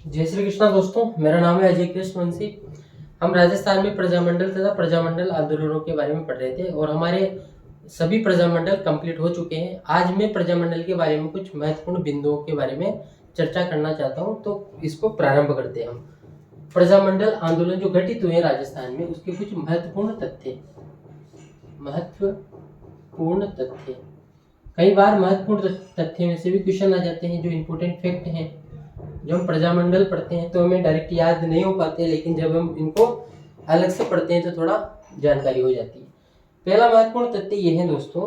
जय श्री कृष्णा दोस्तों, मेरा नाम है अजय कृष्ण वंशी। हम राजस्थान में प्रजामंडल तथा प्रजामंडल आंदोलनों के बारे में पढ़ रहे थे और हमारे सभी प्रजामंडल कंप्लीट हो चुके हैं। आज मैं प्रजामंडल के बारे में कुछ महत्वपूर्ण बिंदुओं के बारे में चर्चा करना चाहता हूं, तो इसको प्रारंभ करते हैं हम। प्रजामंडल आंदोलन जो घटित हुए राजस्थान में, उसके कुछ महत्वपूर्ण तथ्य। कई बार महत्वपूर्ण तथ्य में से भी क्वेश्चन आ जाते हैं, जो इम्पोर्टेंट फैक्ट हैं। जब हम प्रजामंडल पढ़ते हैं तो हमें डायरेक्ट याद नहीं हो पाते, लेकिन जब हम इनको अलग से पढ़ते हैं तो थोड़ा जानकारी हो जाती है। पहला महत्वपूर्ण तथ्य ये है दोस्तों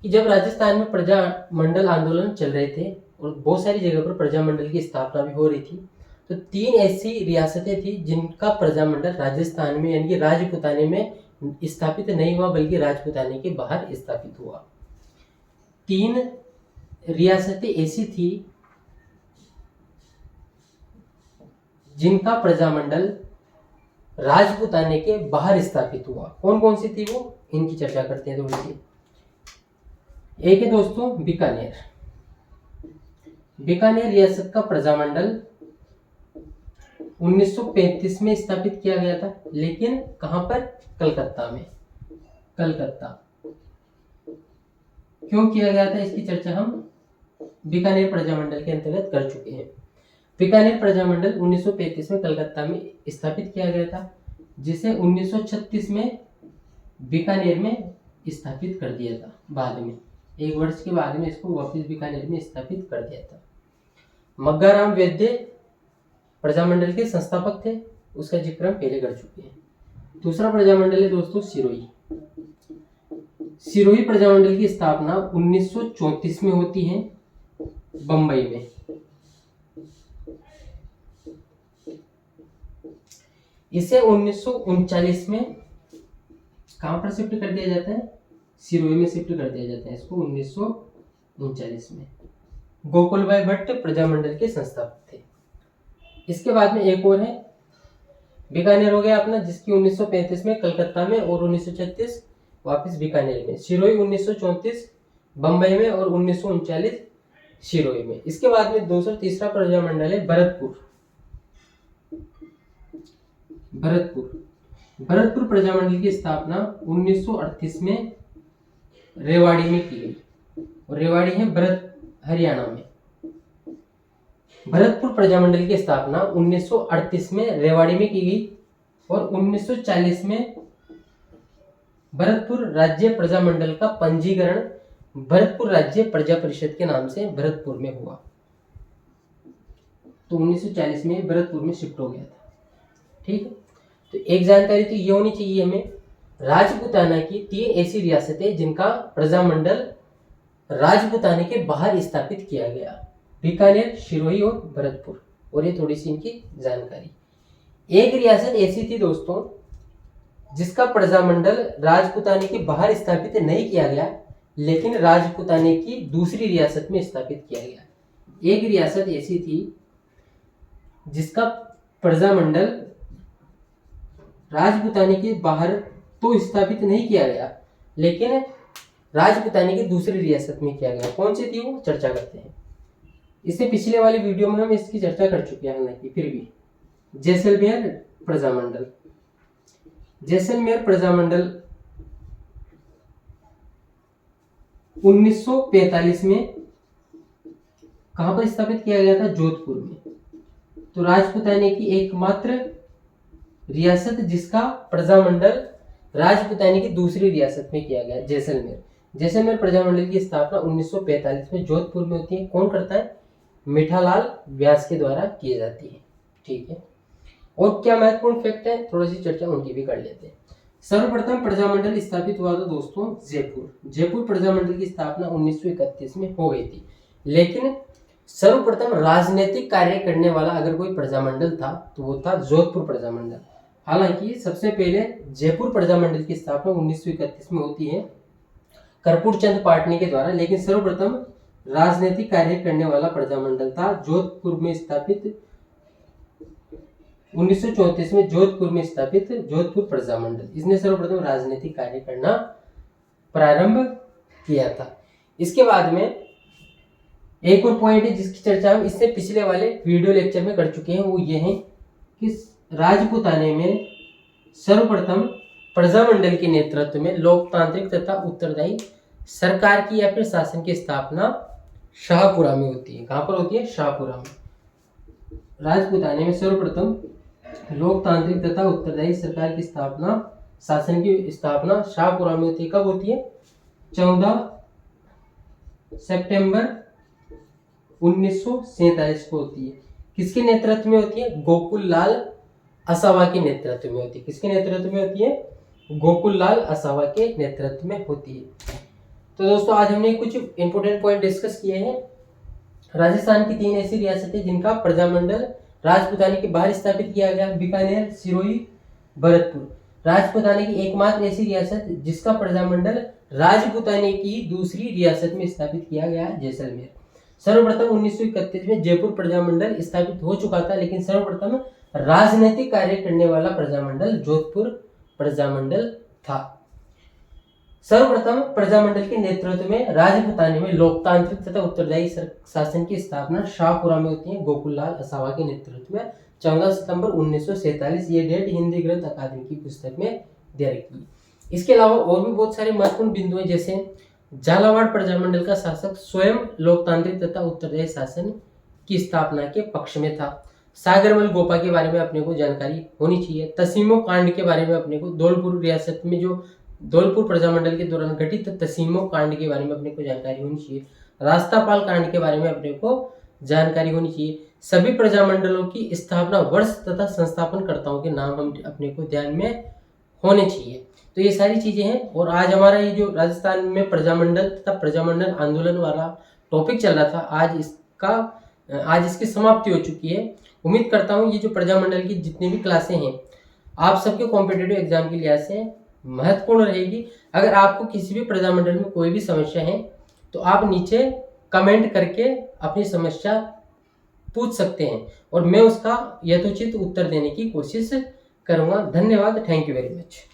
कि जब राजस्थान में प्रजामंडल आंदोलन चल रहे थे और बहुत सारी जगह पर प्रजामंडल की स्थापना भी हो रही थी, तो 3 ऐसी रियासतें थी जिनका प्रजामंडल राजस्थान में यानी कि राजपुताने में स्थापित नहीं हुआ, बल्कि राजपुताने के बाहर स्थापित हुआ। 3 रियासतें ऐसी थी जिनका प्रजामंडल राजपुताने के बाहर स्थापित हुआ। कौन कौन सी थी वो, इनकी चर्चा करते हैं थोड़ी सी। एक है दोस्तों बीकानेर। बीकानेर रियासत का प्रजामंडल 1935 में स्थापित किया गया था, लेकिन कहां पर? कलकत्ता में। कलकत्ता क्यों किया गया था, इसकी चर्चा हम बीकानेर प्रजामंडल के अंतर्गत कर चुके हैं। बीकानेर प्रजामंडल 1935 में कलकत्ता में स्थापित किया गया था, जिसे 1936 में बीकानेर में स्थापित कर दिया था। बाद में 1 वर्ष के बाद में इसको वापस बीकानेर में स्थापित कर दिया था। मग्गाराम वैद्य प्रजामंडल के संस्थापक थे, उसका जिक्र हम पहले कर चुके हैं। दूसरा प्रजामंडल है दोस्तों सिरोही। सिरोही प्रजामंडल की स्थापना 1934 में होती है, बंबई में। इसे 1939 में कहां पर शिफ्ट कर दिया जाता है? सिरोही में शिफ्ट कर दिया जाता है इसको 1939 में। गोकुल भाई भट्ट प्रजामंडल के संस्थापक थे। इसके बाद में एक और है, बीकानेर हो गया अपना, जिसकी 1935 में कलकत्ता में और 1936 वापस बीकानेर में। सिरोही 1934 बंबई में और 1939 सिरोही में। इसके बाद में दूसरा तीसरा प्रजामंडल है भरतपुर। भरतपुर प्रजामंडल की स्थापना 1938 में रेवाड़ी में की गई, और रेवाड़ी है हरियाणा में। भरतपुर प्रजामंडल की स्थापना 1938 में रेवाड़ी में की गई, और 1940 में भरतपुर राज्य प्रजामंडल का पंजीकरण भरतपुर राज्य प्रजा परिषद के नाम से भरतपुर में हुआ। तो 1940 में भरतपुर में शिफ्ट हो गया था। ठीक है, तो एक जानकारी तो ये होनी चाहिए हमें, राजपुताना की 3 ऐसी रियासतें जिनका प्रजामंडल राजपुताने के बाहर स्थापित किया गया, बीकानेर, सिरोही और भरतपुर। और ये थोड़ी सी इनकी जानकारी। एक रियासत ऐसी थी दोस्तों जिसका प्रजामंडल राजपुताने के बाहर स्थापित नहीं किया गया, लेकिन राजपुताने की दूसरी रियासत में स्थापित किया गया। एक रियासत ऐसी थी जिसका प्रजामंडल राजपुताने के बाहर तो स्थापित नहीं किया गया, लेकिन राजपुताने की दूसरी रियासत में किया गया। कौन सी थी वो, चर्चा करते हैं। इससे पिछले वाली वीडियो में हम इसकी चर्चा कर चुके हैं, हालांकि फिर भी। जैसलमेर प्रजामंडल। जैसलमेर प्रजामंडल 1945 में कहां पर स्थापित किया गया था? जोधपुर में। तो राजपुताने की एकमात्र रियासत जिसका प्रजामंडल राजपुताने की दूसरी रियासत में किया गया, जैसलमेर। जैसलमेर प्रजामंडल की स्थापना 1945 में जोधपुर में होती है। कौन करता है? मीठालाल व्यास के द्वारा की जाती है। ठीक है, और क्या महत्वपूर्ण फैक्ट है, थोड़ी सी चर्चा उनकी भी कर लेते हैं। सर्वप्रथम प्रजामंडल स्थापित हुआ था दोस्तों जयपुर। जयपुर प्रजामंडल की स्थापना 1931 में हो गई थी, लेकिन सर्वप्रथम राजनीतिक कार्य करने वाला अगर कोई प्रजामंडल था तो वो था जोधपुर प्रजामंडल। हालांकि सबसे पहले जयपुर प्रजामंडल की स्थापना 1931 में होती है कर्पूर चंद पाटनी के द्वारा, लेकिन सर्वप्रथम राजनीतिक कार्य करने वाला प्रजामंडल था जोधपुर में स्थापित 1934 में जोधपुर में स्थापित जोधपुर प्रजामंडल। इसने सर्वप्रथम राजनीतिक कार्य करना प्रारंभ किया था। इसके बाद में एक और पॉइंट है जिसकी चर्चा हम इससे पिछले वाले वीडियो लेक्चर में कर चुके हैं, वो ये है कि राजपूताने में सर्वप्रथम प्रजामंडल के नेतृत्व में लोकतांत्रिक तथा उत्तरदायी सरकार की या फिर शासन की स्थापना शाहपुरा में होती है। कहां पर होती है? शाहपुरा में। राजपूताने में सर्वप्रथम लोकतांत्रिक तथा उत्तरदायी सरकार की स्थापना, शासन की स्थापना शाहपुरा में होती है। कब होती है? 14 सितंबर 1947 को होती है। किसके नेतृत्व में होती है? गोकुल लाल असावा के नेतृत्व में होती है। किसके नेतृत्व में होती है? गोकुल लाल असावा के नेतृत्व में होती है। तो दोस्तों आज हमने कुछ इंपोर्टेंट पॉइंट डिस्कस किए हैं। राजस्थान की 3 ऐसी रियासतें जिनका प्रजामंडल राजपूताने के बाहर स्थापित किया गया: बीकानेर, सिरोही, भरतपुर। राजपूताने की एकमात्र ऐसी रियासत जिसका प्रजामंडल राजपूताने की दूसरी रियासत में स्थापित किया गया: जैसलमेर। सर्वप्रथम 1931 में जयपुर प्रजामंडल स्थापित हो चुका था, लेकिन सर्वप्रथम राजनीतिक कार्य करने वाला प्रजामंडल जोधपुर प्रजामंडल था। सर्वप्रथम प्रजामंडल के नेतृत्व में राजपूताने में लोकतांत्रिक तथा उत्तरदायी शासन की स्थापना शाहपुरा में होती है, गोकुल लाल असावा के नेतृत्व में, 14 सितंबर 1947। ये डेट हिंदी ग्रंथ अकादमी की पुस्तक में दे रखी है। इसके अलावा और भी बहुत सारे महत्वपूर्ण बिंदु हैं, जैसे झालावाड़ प्रजामंडल का शासक स्वयं लोकतांत्रिक तथा उत्तरदायी शासन की स्थापना के पक्ष में था। सागरमल गोपा के बारे में अपने को जानकारी होनी चाहिए। तसीमो कांड के बारे में अपने को, धौलपुर रियासत में जो धौलपुर प्रजामंडल के दौरान घटित तसीमो कांड के बारे में अपने को जानकारी होनी चाहिए। रास्तापाल कांड के बारे में अपने को जानकारी होनी चाहिए। सभी प्रजामंडलों की स्थापना वर्ष तथा संस्थापनकर्ताओं के नाम हम अपने को ध्यान में होने चाहिए। तो ये सारी चीजें हैं। और आज हमारा ये जो राजस्थान में प्रजामंडल तथा प्रजामंडल आंदोलन वाला टॉपिक चल रहा था, आज इसकी समाप्ति हो चुकी है। उम्मीद करता हूँ ये जो प्रजामंडल की जितनी भी क्लासें हैं आप सबके कॉम्पिटिटिव एग्जाम के लिहाज से महत्वपूर्ण रहेगी। अगर आपको किसी भी प्रजामंडल में कोई भी समस्या है तो आप नीचे कमेंट करके अपनी समस्या पूछ सकते हैं और मैं उसका यथोचित उत्तर देने की कोशिश करूंगा। धन्यवाद। Thank you very much.